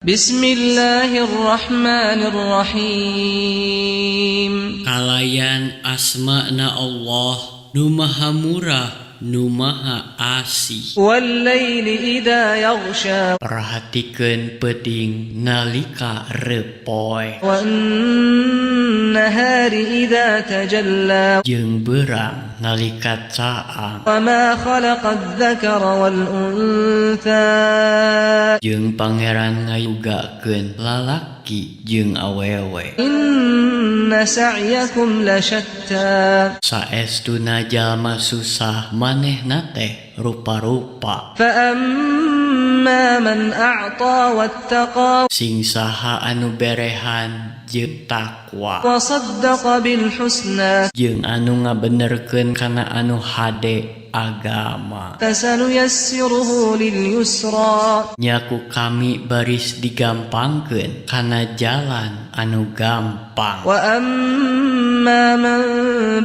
Bismillahirrahmanirrahim. Kalayan asma'na Allah nu maha murah nu maha asih. Wallaili idza yaghsha. Perhatikeun peuting nalika repoe. Wan nahari idza tajalla. Jeung beurang nalika caang. Wama khalaqadz dzakara wal untha. Jeung Pangeran ngayugakeun lalaki jeung awewe. Inna sa'yakum lasyatta. Saestuna jalma susah manehna teh rupa-rupa. Fa amma man a'ta wattaqa. Sing saha anu berehan jeung takwa. Wa saddaqa bil husna. Jeung anu ngabenerkeun kana anu hade agama. Fasanuyassiruhu lil yusra. Nyaku kami baris digampangkeun kana jalan anu gampang. Wa amma man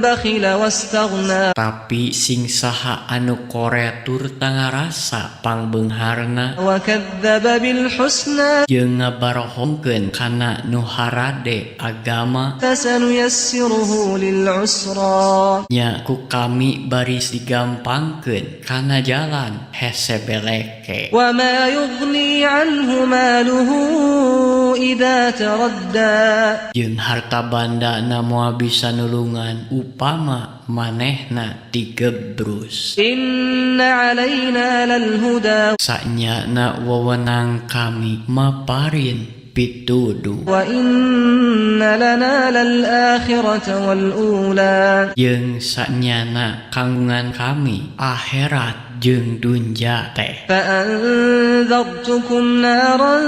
bakhila wastaghna. Tapi sing saha anu koretur tangarasa pangbeungharna. Wa kadzdzaba bil husna. Jeung ngabarohongkeun kana nu harade agama. Fasanuyassiruhu lil usra. Nyaku kami baris digampangkeun kana jalan hese beleke. Wa ma yughni anhu maluhu idza taradda. Jeung harta bandana moal bisa nulungan upama manehna digebrus. Inna alaina lal huda. Sanyana wewenang kami maparin pituduh. Wa inna lana lal akhirata wal ula. Jeung sanyana kanggungan kami akhirat jeung dunja teh. Fa anzartukum naran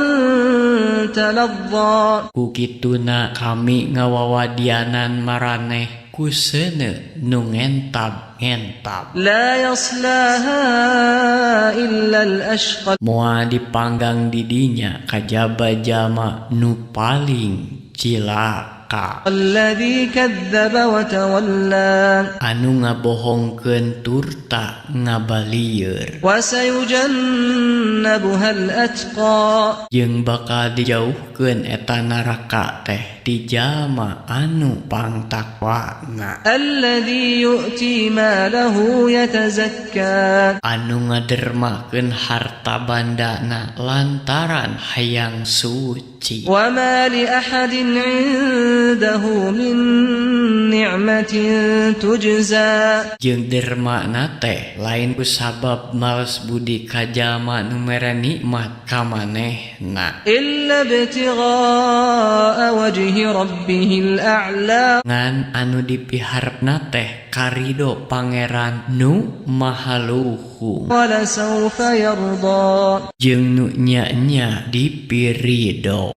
taladza. Ku kituna kami ngawawadianan maraneh ku seuneu nu ngentab-ngentab. La yaslaha illa al ashqa. Moal dipanggang di dinya kajaba jalma nu paling cilaka. Alladzi kadzdzaba wa tawalla. Anu ngabohongkeun turta ngabalieur. Wa sayujannabuha al atqa. Jeung bakal dijauhkeun eta neraka teh ti jalma anu pangtakwana. Alladzi yu'ti malahu yatazakka. Anu ngadermakeun harta bandana lantaran hayang suci. Wa ma li ahadin 'indahu min ni'matin tujza. Jeung dermana teh lain ku sabab males budi ka jalma nu mere nikmat ka manehna. Illa ibtigha'a wajhi rabbihil a'la. Ngan anu dipiharepna teh karido Pangeran nu maha luhung. Wala sawfa yarda. Jeung nu nya-nya dipirido.